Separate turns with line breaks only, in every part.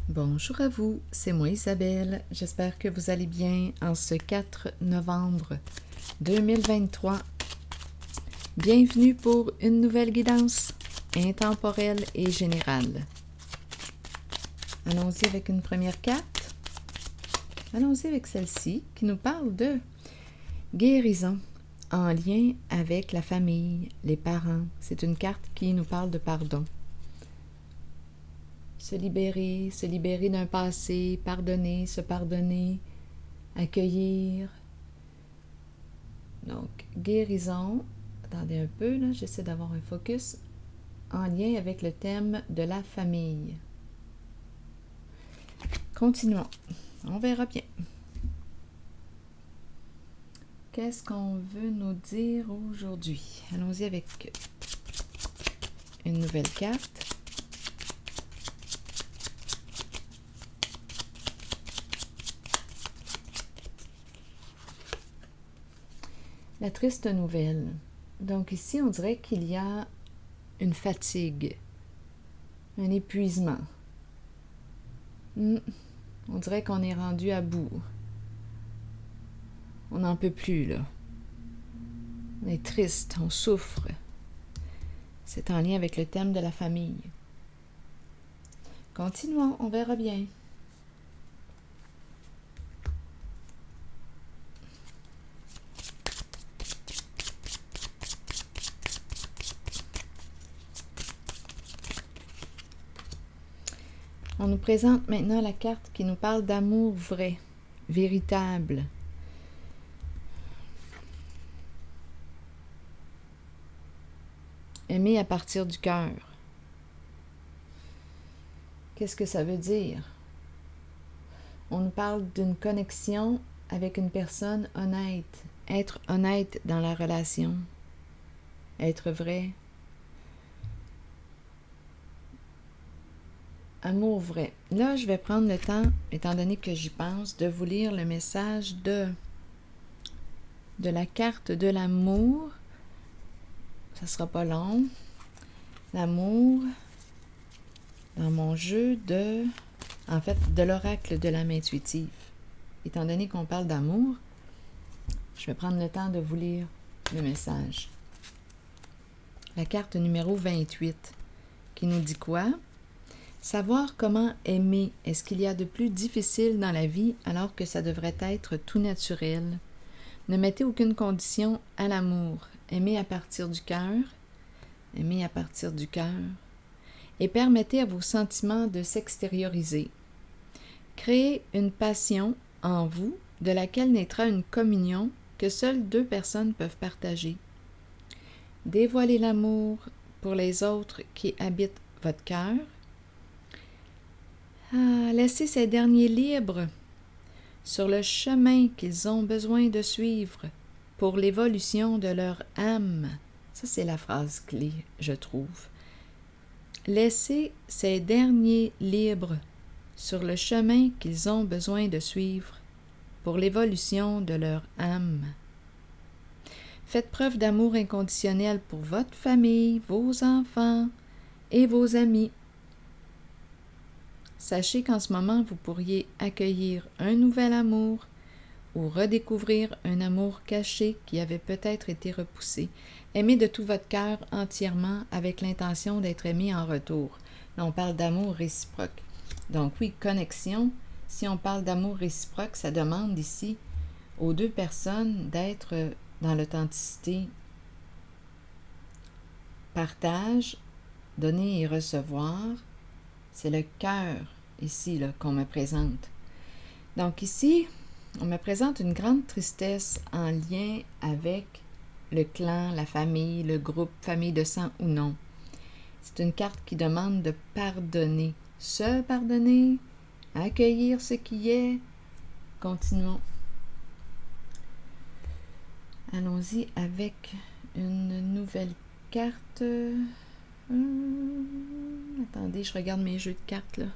Bonjour à vous, c'est moi Isabelle. J'espère que vous allez bien en ce 4 novembre 2023. Bienvenue pour une nouvelle guidance intemporelle et générale. Allons-y avec une première carte. Allons-y avec celle-ci qui nous parle de guérison en lien avec la famille, les parents. C'est une carte qui nous parle de pardon. Se libérer d'un passé, pardonner, se pardonner, accueillir. Donc, guérison. Attendez un peu, là, j'essaie d'avoir un focus en lien avec le thème de la famille. Continuons. On verra bien. Qu'est-ce qu'on veut nous dire aujourd'hui? Allons-y avec une nouvelle carte. La triste nouvelle. Donc ici, on dirait qu'il y a une fatigue, un épuisement. On dirait qu'on est rendu à bout. On n'en peut plus, là. On est triste, on souffre. C'est en lien avec le thème de la famille. Continuons, on verra bien. On nous présente maintenant la carte qui nous parle d'amour vrai, véritable. Aimer à partir du cœur. Qu'est-ce que ça veut dire? On nous parle d'une connexion avec une personne honnête. Être honnête dans la relation. Être vrai. Amour vrai. Là, je vais prendre le temps, étant donné que j'y pense, de vous lire le message de la carte de l'amour. Ça sera pas long. L'amour dans mon jeu de l'oracle de l'âme intuitive. Étant donné qu'on parle d'amour, je vais prendre le temps de vous lire le message. La carte numéro 28 qui nous dit quoi? Savoir comment aimer, est-ce qu'il y a de plus difficile dans la vie alors que ça devrait être tout naturel? Ne mettez aucune condition à l'amour. Aimez à partir du cœur. Aimez à partir du cœur. Et permettez à vos sentiments de s'extérioriser. Créez une passion en vous de laquelle naîtra une communion que seules deux personnes peuvent partager. Dévoilez l'amour pour les autres qui habitent votre cœur. Laissez ces derniers libres sur le chemin qu'ils ont besoin de suivre pour l'évolution de leur âme. Ça, c'est la phrase clé, je trouve. Laissez ces derniers libres sur le chemin qu'ils ont besoin de suivre pour l'évolution de leur âme. Faites preuve d'amour inconditionnel pour votre famille, vos enfants et vos amis. Sachez qu'en ce moment, vous pourriez accueillir un nouvel amour ou redécouvrir un amour caché qui avait peut-être été repoussé. Aimez de tout votre cœur entièrement avec l'intention d'être aimé en retour. Là, on parle d'amour réciproque. Donc oui, connexion. Si on parle d'amour réciproque, ça demande ici aux deux personnes d'être dans l'authenticité. Partage, donner et recevoir. C'est le cœur ici là, qu'on me présente. Donc ici, on me présente une grande tristesse en lien avec le clan, la famille, le groupe, famille de sang ou non. C'est une carte qui demande de pardonner. Se pardonner, accueillir ce qui est. Continuons. Allons-y avec une nouvelle carte. Attendez, je regarde mes jeux de cartes là.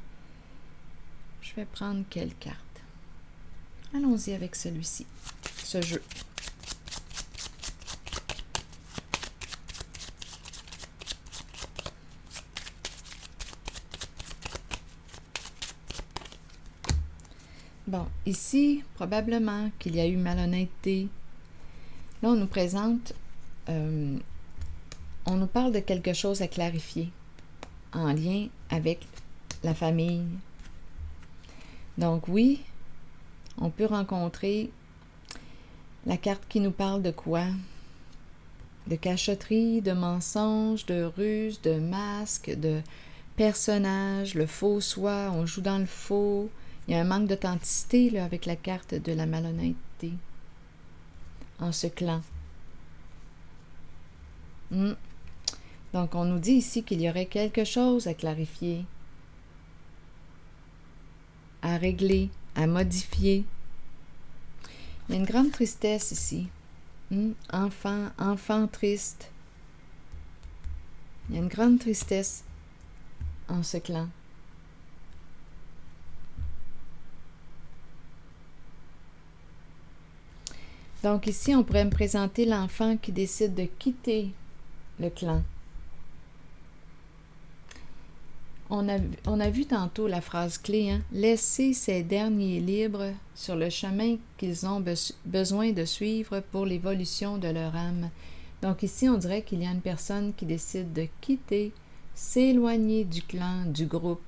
Je vais prendre quelle carte? Allons-y avec celui-ci, ce jeu. Bon, ici, probablement qu'il y a eu malhonnêteté. Là, on nous présente, on nous parle de quelque chose à clarifier en lien avec la famille. Donc oui, on peut rencontrer la carte qui nous parle de quoi? De cachotterie, de mensonges, de ruses, de masques, de personnages, le faux soi, on joue dans le faux. Il y a un manque d'authenticité là, avec la carte de la malhonnêteté en ce clan. Donc, on nous dit ici qu'il y aurait quelque chose à clarifier, à régler, à modifier. Il y a une grande tristesse ici. Enfant triste. Il y a une grande tristesse en ce clan. Donc ici, on pourrait me présenter l'enfant qui décide de quitter le clan. On a vu tantôt la phrase clé, hein? Laisser ces derniers libres sur le chemin qu'ils ont besoin de suivre pour l'évolution de leur âme. Donc ici, on dirait qu'il y a une personne qui décide de quitter, s'éloigner du clan, du groupe.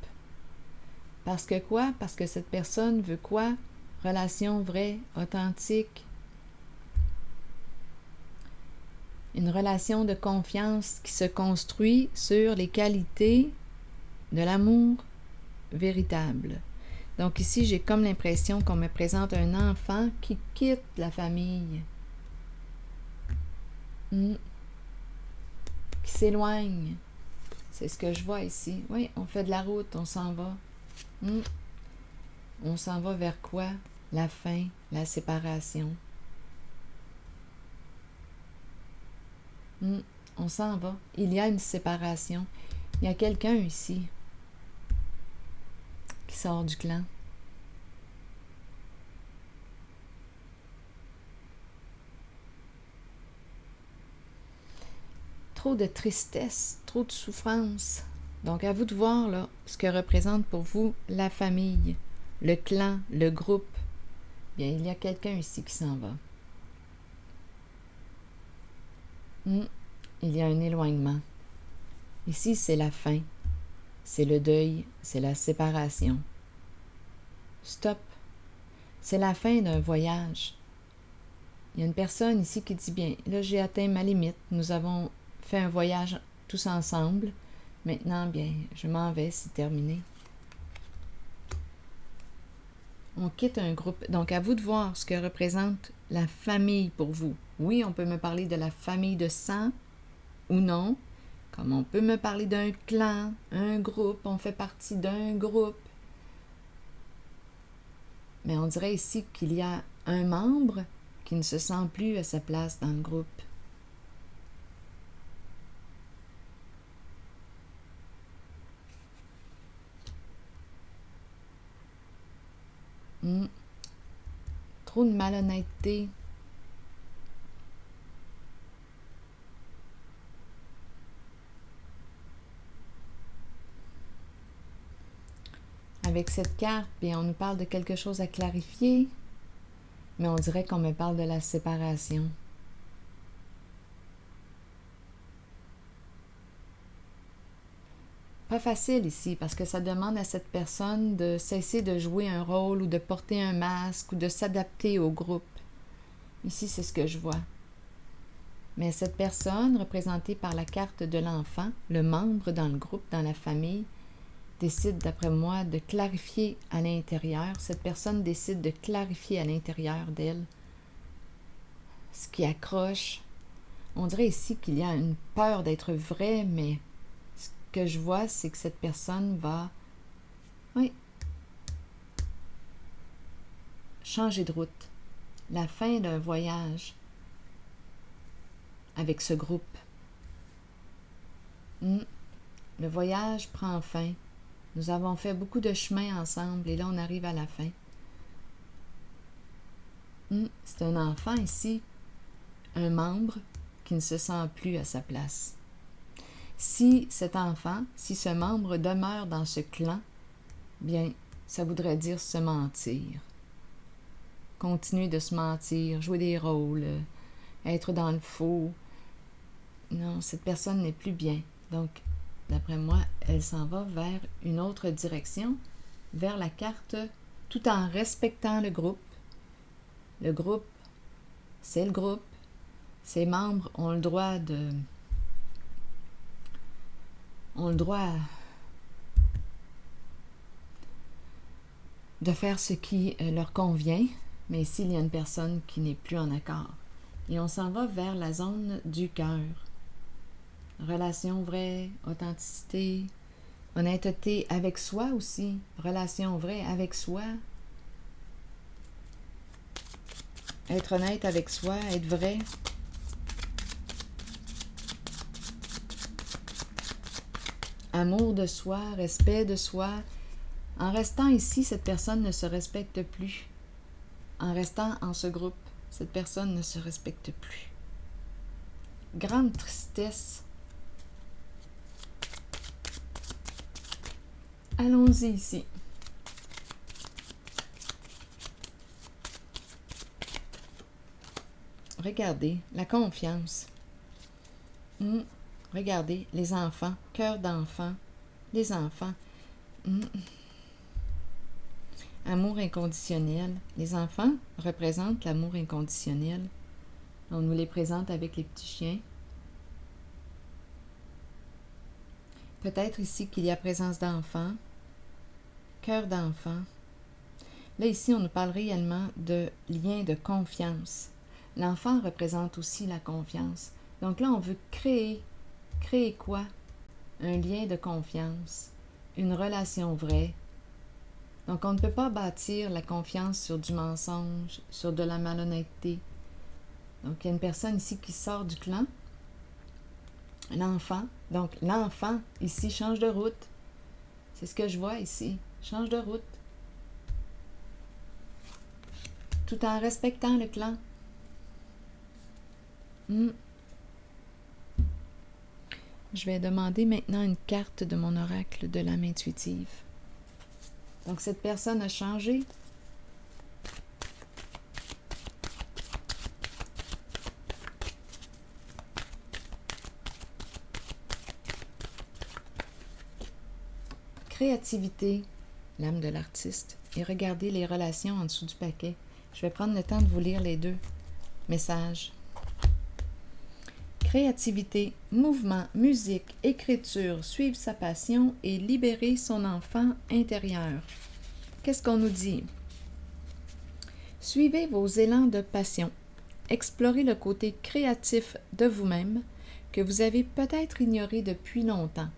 Parce que quoi? Parce que cette personne veut quoi? Relation vraie, authentique. Une relation de confiance qui se construit sur les qualités de l'amour véritable. Donc ici, j'ai comme l'impression qu'on me présente un enfant qui quitte la famille. Qui s'éloigne. C'est ce que je vois ici. Oui, on fait de la route, on s'en va. On s'en va vers quoi? La fin, la séparation. On s'en va. Il y a une séparation. Il y a quelqu'un ici qui sort du clan. Trop de tristesse, trop de souffrance. Donc, à vous de voir là, ce que représente pour vous la famille, le clan, le groupe. Bien, il y a quelqu'un ici qui s'en va. Il y a un éloignement. Ici, c'est la fin. C'est le deuil, c'est la séparation. Stop. C'est la fin d'un voyage. Il y a une personne ici qui dit, bien, là, j'ai atteint ma limite. Nous avons fait un voyage tous ensemble. Maintenant, bien, je m'en vais, c'est terminé. On quitte un groupe. Donc, à vous de voir ce que représente la famille pour vous. Oui, on peut me parler de la famille de sang ou non. Comme on peut me parler d'un clan, un groupe, on fait partie d'un groupe. Mais on dirait ici qu'il y a un membre qui ne se sent plus à sa place dans le groupe. Trop de malhonnêteté. Avec cette carte, bien, on nous parle de quelque chose à clarifier, mais on dirait qu'on me parle de la séparation. Pas facile ici, parce que ça demande à cette personne de cesser de jouer un rôle ou de porter un masque ou de s'adapter au groupe. Ici, c'est ce que je vois. Mais cette personne, représentée par la carte de l'enfant, le membre dans le groupe, dans la famille, décide, d'après moi, de clarifier à l'intérieur. Cette personne décide de clarifier à l'intérieur d'elle ce qui accroche. On dirait ici qu'il y a une peur d'être vrai, mais ce que je vois, c'est que cette personne va, changer de route. La fin d'un voyage avec ce groupe. Le voyage prend fin. Nous avons fait beaucoup de chemin ensemble et là, on arrive à la fin. C'est un enfant ici, un membre qui ne se sent plus à sa place. Si cet enfant, si ce membre demeure dans ce clan, bien, ça voudrait dire se mentir. continuer de se mentir, jouer des rôles, être dans le faux. Non, cette personne n'est plus bien. Donc, d'après moi, elle s'en va vers une autre direction, vers la carte, tout en respectant le groupe. Le groupe, c'est le groupe. Ses membres ont le droit de faire ce qui leur convient, mais s'il y a une personne qui n'est plus en accord. Et on s'en va vers la zone du cœur. Relation vraie, authenticité, honnêteté avec soi aussi. Relation vraie avec soi. Être honnête avec soi, être vrai. Amour de soi, respect de soi. En restant ici, cette personne ne se respecte plus. En restant en ce groupe, cette personne ne se respecte plus. Grande tristesse. Allons-y ici. Regardez, la confiance. Regardez, les enfants, cœur d'enfant, les enfants. Amour inconditionnel. Les enfants représentent l'amour inconditionnel. On nous les présente avec les petits chiens. Peut-être ici qu'il y a présence d'enfants, cœur d'enfant. Là, ici, on nous parle réellement de lien de confiance. L'enfant représente aussi la confiance. Donc là, on veut créer quoi? Un lien de confiance, une relation vraie. Donc, on ne peut pas bâtir la confiance sur du mensonge, sur de la malhonnêteté. Donc, il y a une personne ici qui sort du clan. L'enfant. Donc, l'enfant, ici, change de route. C'est ce que je vois ici. Change de route. Tout en respectant le clan. Je vais demander maintenant une carte de mon oracle de l'âme intuitive. Donc, cette personne a changé. Créativité, l'âme de l'artiste. Et regardez les relations en dessous du paquet. Je vais prendre le temps de vous lire les deux messages. Créativité, mouvement, musique, écriture, suivre sa passion et libérer son enfant intérieur. Qu'est-ce qu'on nous dit? Suivez vos élans de passion. Explorez le côté créatif de vous-même que vous avez peut-être ignoré depuis longtemps.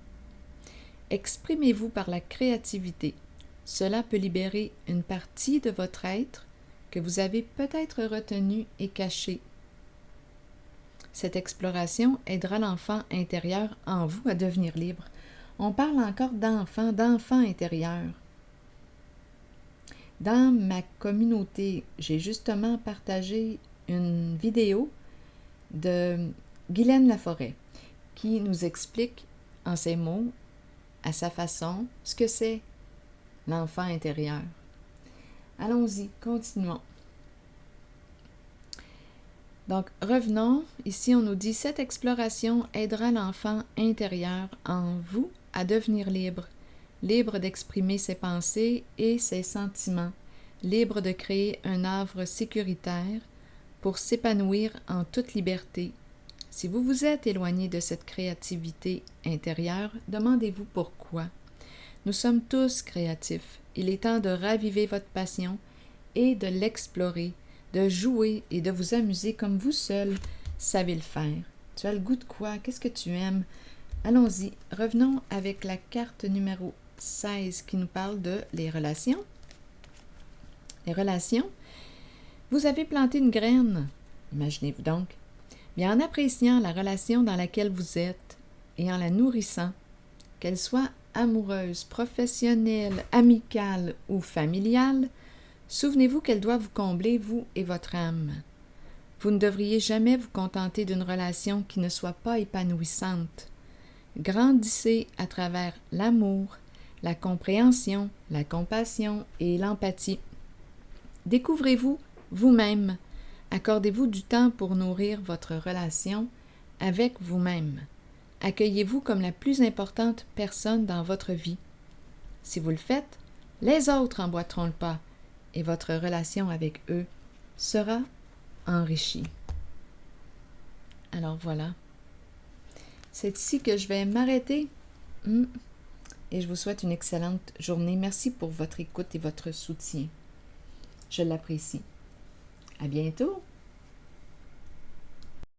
Exprimez-vous par la créativité. Cela peut libérer une partie de votre être que vous avez peut-être retenue et cachée. Cette exploration aidera l'enfant intérieur en vous à devenir libre. On parle encore d'enfant intérieur. Dans ma communauté, j'ai justement partagé une vidéo de Guylaine Laforêt qui nous explique en ces mots, à sa façon, ce que c'est l'enfant intérieur. Allons-y, continuons. Donc, revenons. Ici, on nous dit « Cette exploration aidera l'enfant intérieur en vous à devenir libre, libre d'exprimer ses pensées et ses sentiments, libre de créer un havre sécuritaire pour s'épanouir en toute liberté. Si vous vous êtes éloigné de cette créativité intérieure, demandez-vous pourquoi. Nous sommes tous créatifs. Il est temps de raviver votre passion et de l'explorer, de jouer et de vous amuser comme vous seul savez le faire. Tu as le goût de quoi? Qu'est-ce que tu aimes? Allons-y. Revenons avec la carte numéro 16 qui nous parle de les relations. Les relations. Vous avez planté une graine. Imaginez-vous donc. Bien, en appréciant la relation dans laquelle vous êtes et en la nourrissant, qu'elle soit amoureuse, professionnelle, amicale ou familiale, souvenez-vous qu'elle doit vous combler, vous et votre âme. Vous ne devriez jamais vous contenter d'une relation qui ne soit pas épanouissante. Grandissez à travers l'amour, la compréhension, la compassion et l'empathie. Découvrez-vous vous-même. Accordez-vous du temps pour nourrir votre relation avec vous-même. Accueillez-vous comme la plus importante personne dans votre vie. Si vous le faites, les autres emboîteront le pas et votre relation avec eux sera enrichie. Alors voilà. C'est ici que je vais m'arrêter. Et je vous souhaite une excellente journée. Merci pour votre écoute et votre soutien. Je l'apprécie. À bientôt!